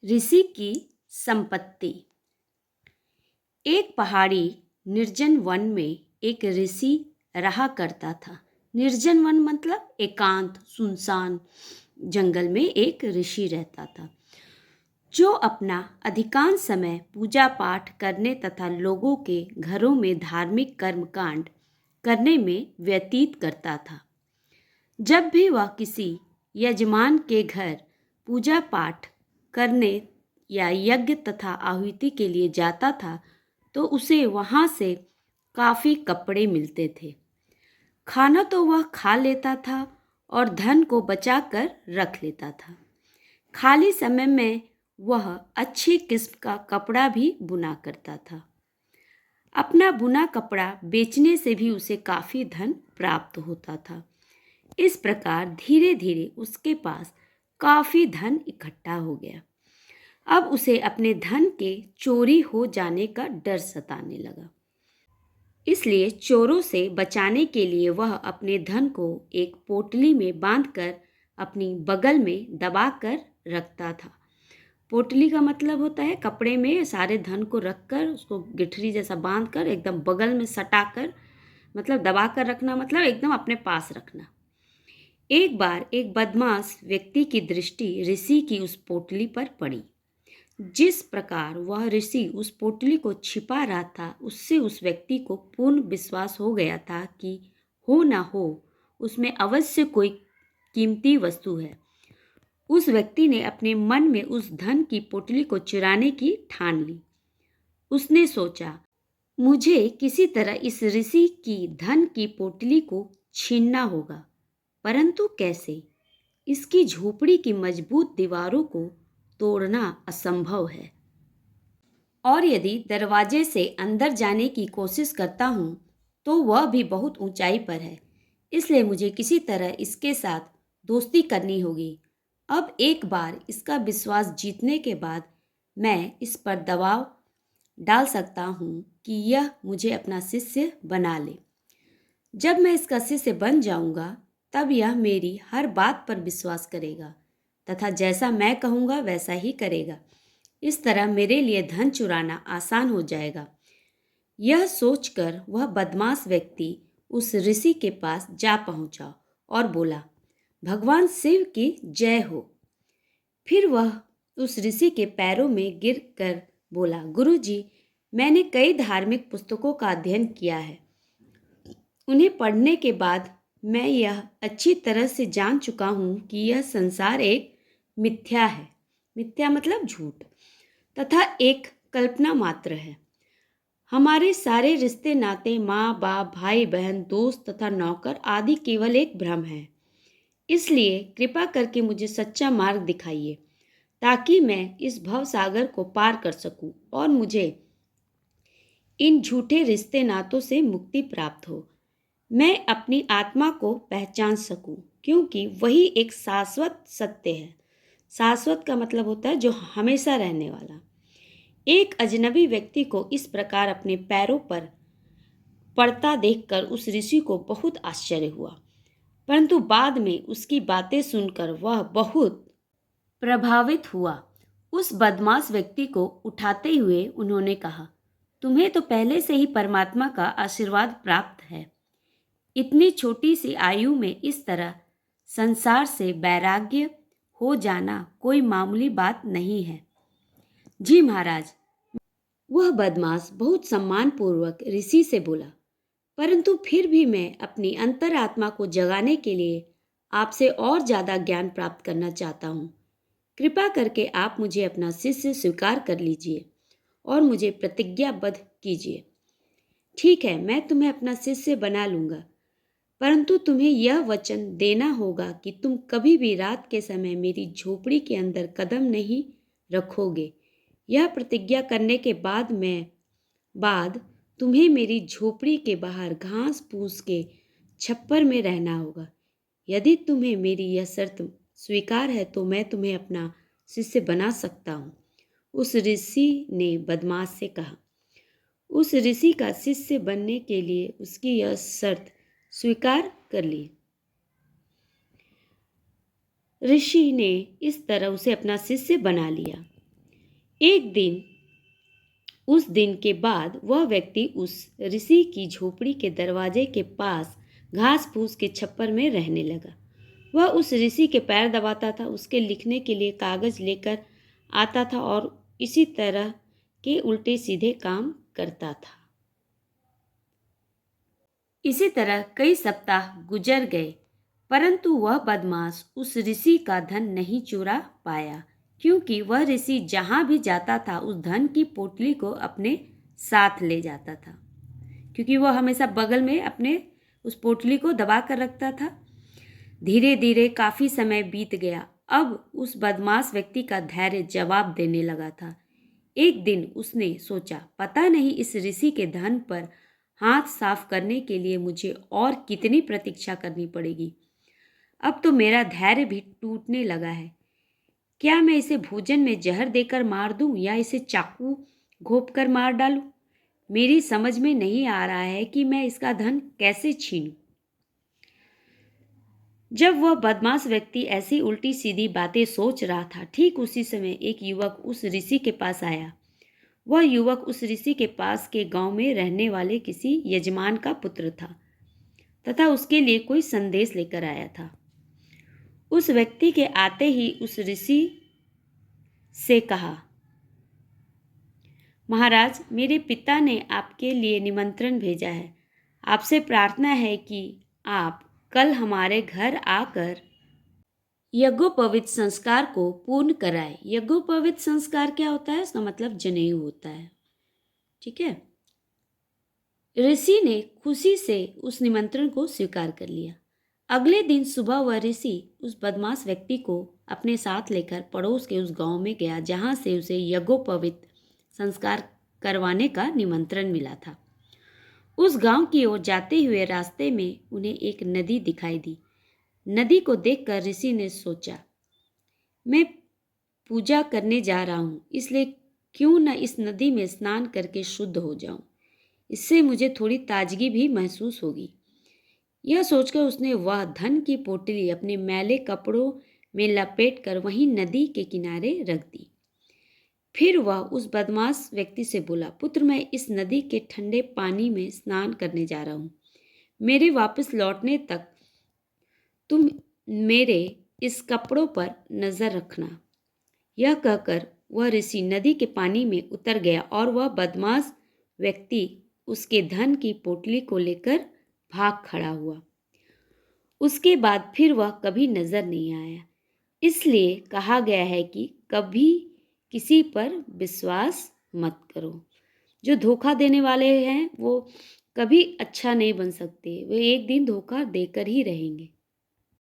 ऋषि की संपत्ति। एक पहाड़ी निर्जन वन में एक ऋषि रहा करता था। निर्जन वन मतलब एकांत सुनसान जंगल में एक ऋषि रहता था, जो अपना अधिकांश समय पूजा पाठ करने तथा लोगों के घरों में धार्मिक कर्मकांड करने में व्यतीत करता था। जब भी वह किसी यजमान के घर पूजा पाठ करने या यज्ञ तथा आहुति के लिए जाता था, तो उसे वहाँ से काफ़ी कपड़े मिलते थे। खाना तो वह खा लेता था और धन को बचा कर रख लेता था। खाली समय में वह अच्छी किस्म का कपड़ा भी बुना करता था। अपना बुना कपड़ा बेचने से भी उसे काफ़ी धन प्राप्त होता था। इस प्रकार धीरे धीरे उसके पास काफ़ी धन इकट्ठा हो गया। अब उसे अपने धन के चोरी हो जाने का डर सताने लगा। इसलिए चोरों से बचाने के लिए वह अपने धन को एक पोटली में बांधकर अपनी बगल में दबा कर रखता था। पोटली का मतलब होता है कपड़े में सारे धन को रखकर उसको गिठरी जैसा बांधकर एकदम बगल में सटाकर, मतलब दबा कर रखना मतलब एकदम अपने पास रखना। एक बार एक बदमाश व्यक्ति की दृष्टि ऋषि की उस पोटली पर पड़ी। जिस प्रकार वह ऋषि उस पोटली को छिपा रहा था, उससे उस व्यक्ति को पूर्ण विश्वास हो गया था कि हो ना हो उसमें अवश्य कोई कीमती वस्तु है। उस व्यक्ति ने अपने मन में उस धन की पोटली को चुराने की ठान ली। उसने सोचा, मुझे किसी तरह इस ऋषि की धन की पोटली को छीनना होगा, परंतु कैसे? इसकी झोपड़ी की मजबूत दीवारों को तोड़ना असंभव है, और यदि दरवाजे से अंदर जाने की कोशिश करता हूँ तो वह भी बहुत ऊंचाई पर है। इसलिए मुझे किसी तरह इसके साथ दोस्ती करनी होगी। अब एक बार इसका विश्वास जीतने के बाद मैं इस पर दबाव डाल सकता हूँ कि यह मुझे अपना शिष्य बना ले। जब मैं इसका शिष्य बन जाऊँगा, तब यह मेरी हर बात पर विश्वास करेगा तथा जैसा मैं कहूँगा वैसा ही करेगा। इस तरह मेरे लिए धन चुराना आसान हो जाएगा। यह सोचकर वह बदमाश व्यक्ति उस ऋषि के पास जा पहुँचा और बोला, भगवान शिव की जय हो। फिर वह उस ऋषि के पैरों में गिर कर बोला, गुरुजी, मैंने कई धार्मिक पुस्तकों का अध्ययन किया है। उन्हें पढ़ने के बाद मैं यह अच्छी तरह से जान चुका हूँ कि यह संसार एक मिथ्या है। मिथ्या मतलब झूठ, तथा एक कल्पना मात्र है। हमारे सारे रिश्ते नाते, माँ बाप, भाई बहन, दोस्त तथा नौकर आदि केवल एक भ्रम है। इसलिए कृपा करके मुझे सच्चा मार्ग दिखाइए, ताकि मैं इस भव सागर को पार कर सकूं और मुझे इन झूठे रिश्ते नातों से मुक्ति प्राप्त हो। मैं अपनी आत्मा को पहचान सकूं, क्योंकि वही एक शाश्वत सत्य है। शाश्वत का मतलब होता है जो हमेशा रहने वाला। एक अजनबी व्यक्ति को इस प्रकार अपने पैरों पर पड़ता देखकर उस ऋषि को बहुत आश्चर्य हुआ, परंतु बाद में उसकी बातें सुनकर वह बहुत प्रभावित हुआ। उस बदमाश व्यक्ति को उठाते हुए उन्होंने कहा, तुम्हें तो पहले से ही परमात्मा का आशीर्वाद प्राप्त है। इतनी छोटी सी आयु में इस तरह संसार से वैराग्य हो जाना कोई मामूली बात नहीं है। जी महाराज, वह बदमाश बहुत सम्मानपूर्वक ऋषि से बोला, परंतु फिर भी मैं अपनी अंतरात्मा को जगाने के लिए आपसे और ज़्यादा ज्ञान प्राप्त करना चाहता हूँ। कृपा करके आप मुझे अपना शिष्य स्वीकार कर लीजिए और मुझे प्रतिज्ञाबद्ध कीजिए। ठीक है, मैं तुम्हें अपना शिष्य बना लूँगा, परंतु तुम्हें यह वचन देना होगा कि तुम कभी भी रात के समय मेरी झोपड़ी के अंदर कदम नहीं रखोगे। यह प्रतिज्ञा करने के बाद तुम्हें मेरी झोपड़ी के बाहर घास फूस के छप्पर में रहना होगा। यदि तुम्हें मेरी यह शर्त स्वीकार है तो मैं तुम्हें अपना शिष्य बना सकता हूँ। उस ऋषि ने बदमाश से कहा। उस ऋषि का शिष्य बनने के लिए उसकी यह शर्त स्वीकार कर ली। ऋषि ने इस तरह उसे अपना शिष्य बना लिया। एक दिन उस दिन के बाद वह व्यक्ति उस ऋषि की झोपड़ी के दरवाजे के पास घास फूस के छप्पर में रहने लगा। वह उस ऋषि के पैर दबाता था, उसके लिखने के लिए कागज लेकर आता था और इसी तरह के उल्टे सीधे काम करता था। इसी तरह कई सप्ताह गुजर गए, परंतु वह बदमाश उस ऋषि का धन नहीं चुरा पाया, क्योंकि वह ऋषि जहां भी जाता था उस धन की पोटली को अपने साथ ले जाता था, क्योंकि वह हमेशा बगल में अपने उस पोटली को दबा कर रखता था। धीरे धीरे काफी समय बीत गया। अब उस बदमाश व्यक्ति का धैर्य जवाब देने लगा था। एक दिन उसने सोचा, पता नहीं इस ऋषि के धन पर हाथ साफ करने के लिए मुझे और कितनी प्रतीक्षा करनी पड़ेगी। अब तो मेरा धैर्य भी टूटने लगा है। क्या मैं इसे भोजन में जहर देकर मार दूं या इसे चाकू घोंप कर मार डालूं? मेरी समझ में नहीं आ रहा है कि मैं इसका धन कैसे छीनूं। जब वह बदमाश व्यक्ति ऐसी उल्टी सीधी बातें सोच रहा था, ठीक उसी समय एक युवक उस ऋषि के पास आया। वह युवक उस ऋषि के पास के गांव में रहने वाले किसी यजमान का पुत्र था तथा उसके लिए कोई संदेश लेकर आया था। उस व्यक्ति के आते ही उस ऋषि से कहा, महाराज, मेरे पिता ने आपके लिए निमंत्रण भेजा है। आपसे प्रार्थना है कि आप कल हमारे घर आकर यज्ञोपवीत संस्कार को पूर्ण कराएं। यज्ञोपवीत संस्कार क्या होता है? उसका मतलब जनेऊ होता है। ठीक है। ऋषि ने खुशी से उस निमंत्रण को स्वीकार कर लिया। अगले दिन सुबह वह ऋषि उस बदमाश व्यक्ति को अपने साथ लेकर पड़ोस के उस गांव में गया जहां से उसे यज्ञोपवीत संस्कार करवाने का निमंत्रण मिला था। उस गांव की ओर जाते हुए रास्ते में उन्हें एक नदी दिखाई दी। नदी को देखकर ऋषि ने सोचा, मैं पूजा करने जा रहा हूँ, इसलिए क्यों न इस नदी में स्नान करके शुद्ध हो जाऊं। इससे मुझे थोड़ी ताजगी भी महसूस होगी। यह सोचकर उसने वह धन की पोटली अपने मैले कपड़ों में लपेटकर वहीं नदी के किनारे रख दी। फिर वह उस बदमाश व्यक्ति से बोला, पुत्र, मैं इस नदी के ठंडे पानी में स्नान करने जा रहा हूँ। मेरे वापस लौटने तक तुम मेरे इस कपड़ों पर नजर रखना। यह कहकर वह ऋषि नदी के पानी में उतर गया और वह बदमाश व्यक्ति उसके धन की पोटली को लेकर भाग खड़ा हुआ। उसके बाद फिर वह कभी नजर नहीं आया। इसलिए कहा गया है कि कभी किसी पर विश्वास मत करो। जो धोखा देने वाले हैं वो कभी अच्छा नहीं बन सकते, वे एक दिन धोखा देकर ही रहेंगे।